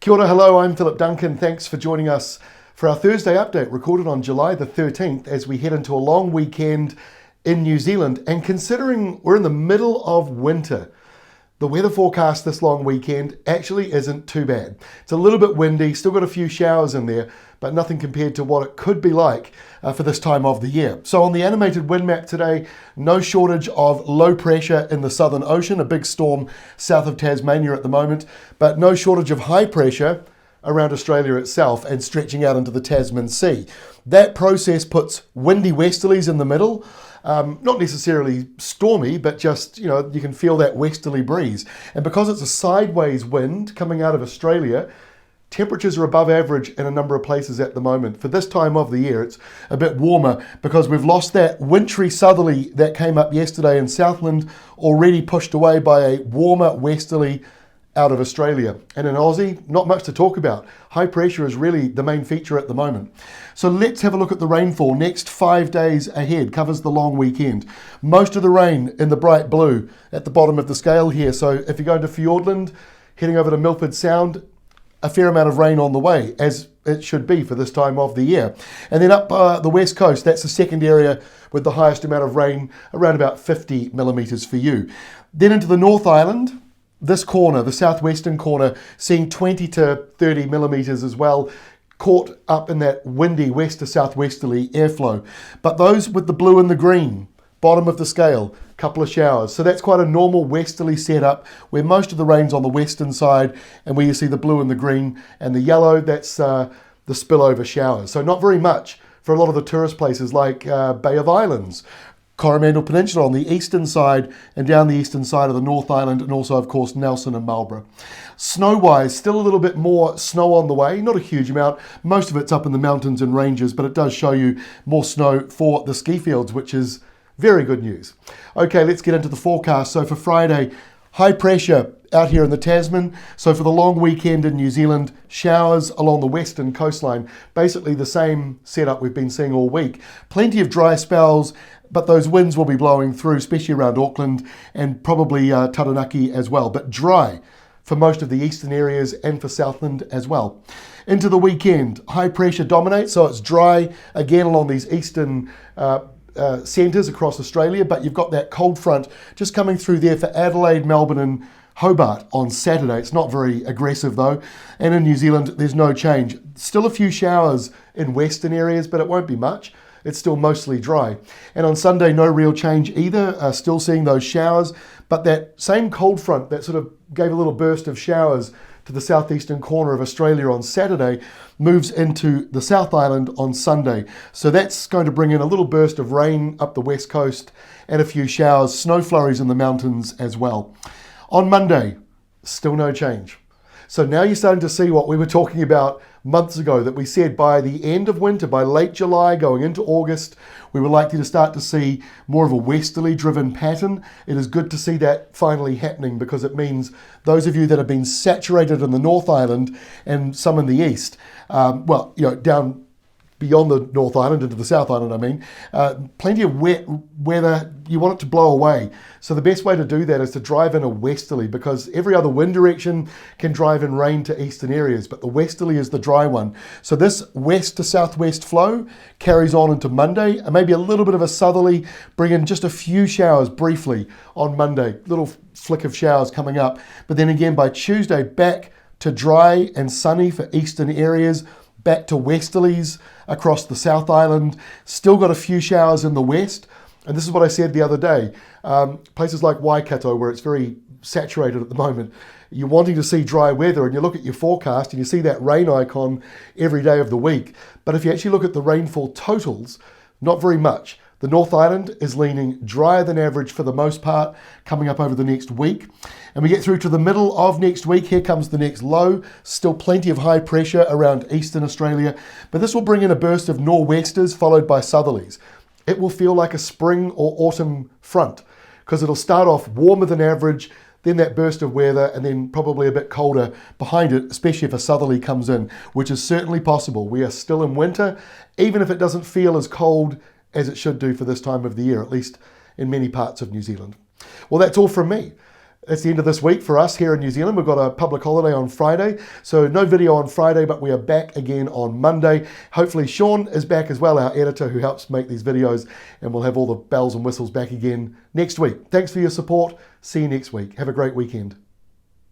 Kia ora, hello, I'm Philip Duncan. Thanks for joining us for our Thursday update, recorded on July the 13th as we head into a long weekend in New Zealand. And considering we're in the middle of winter, the weather forecast this long weekend actually isn't too bad. It's a little bit windy, still got a few showers in there, but nothing compared to what it could be like for this time of the year. So on the animated wind map today, no shortage of low pressure in the Southern Ocean, a big storm south of Tasmania at the moment, but no shortage of high pressure around Australia itself and stretching out into the Tasman Sea. That process puts windy westerlies in the middle. Not necessarily stormy, but just, you can feel that westerly breeze. And because it's a sideways wind coming out of Australia, temperatures are above average in a number of places at the moment. For this time of the year, it's a bit warmer because we've lost that wintry southerly that came up yesterday in Southland, already pushed away by a warmer westerly out of Australia. And in Aussie, not much to talk about. High pressure is really the main feature at the moment. So let's have a look at the rainfall. Next 5 days ahead covers the long weekend. Most of the rain in the bright blue at the bottom of the scale here. So if you're going to Fiordland, heading over to Milford Sound, a fair amount of rain on the way, as it should be for this time of the year. And then up the west coast, that's the second area with the highest amount of rain, around about 50 millimetres for you. Then into the North Island, this corner, the southwestern corner, seeing 20 to 30 millimetres as well, caught up in that windy west to southwesterly airflow. But those with the blue and the green, bottom of the scale, couple of showers. So that's quite a normal westerly setup where most of the rain's on the western side, and where you see the blue and the green and the yellow, that's the spillover showers. So not very much for a lot of the tourist places like Bay of Islands, Coromandel Peninsula on the eastern side and down the eastern side of the North Island, and also of course Nelson and Marlborough. Snow-wise, still a little bit more snow on the way, not a huge amount. Most of it's up in the mountains and ranges, but it does show you more snow for the ski fields, which is very good news. Okay, let's get into the forecast. So for Friday, high pressure out here in the Tasman. So for the long weekend in New Zealand, showers along the western coastline. Basically the same setup we've been seeing all week. Plenty of dry spells, but those winds will be blowing through, especially around Auckland and probably Taranaki as well. But dry for most of the eastern areas and for Southland as well. Into the weekend, high pressure dominates, so it's dry again along these eastern centres across Australia, but you've got that cold front just coming through there for Adelaide, Melbourne and Hobart on Saturday. It's not very aggressive though. And in New Zealand, there's no change. Still a few showers in western areas, but it won't be much. It's still mostly dry. And on Sunday, no real change either. Still seeing those showers, but that same cold front that sort of gave a little burst of showers to the southeastern corner of Australia on Saturday moves into the South Island on Sunday. So that's going to bring in a little burst of rain up the west coast and a few showers, snow flurries in the mountains as well. On Monday, still no change. So now you're starting to see what we were talking about months ago, that we said by the end of winter, by late July going into August, we were likely to start to see more of a westerly driven pattern. It is good to see that finally happening, because it means those of you that have been saturated in the North Island and some in the east, down beyond the North Island into the South Island, plenty of wet weather, you want it to blow away. So the best way to do that is to drive in a westerly, because every other wind direction can drive in rain to eastern areas, but the westerly is the dry one. So this west to southwest flow carries on into Monday, and maybe a little bit of a southerly, bring in just a few showers briefly on Monday, little flick of showers coming up. But then again by Tuesday, back to dry and sunny for eastern areas, back to westerlies across the South Island. Still got a few showers in the west. And this is what I said the other day. Places like Waikato, where it's very saturated at the moment, you're wanting to see dry weather, and you look at your forecast and you see that rain icon every day of the week. But if you actually look at the rainfall totals, not very much. The North Island is leaning drier than average for the most part, coming up over the next week. And we get through to the middle of next week. Here comes the next low. Still plenty of high pressure around eastern Australia, but this will bring in a burst of nor'westers followed by southerlies. It will feel like a spring or autumn front, because it'll start off warmer than average, then that burst of weather, and then probably a bit colder behind it, especially if a southerly comes in, which is certainly possible. We are still in winter, even if it doesn't feel as cold as it should do for this time of the year, at least in many parts of New Zealand. Well, that's all from me. That's the end of this week for us here in New Zealand. We've got a public holiday on Friday, so no video on Friday, but we are back again on Monday. Hopefully Sean is back as well, our editor who helps make these videos, and we'll have all the bells and whistles back again next week. Thanks for your support. See you next week. Have a great weekend.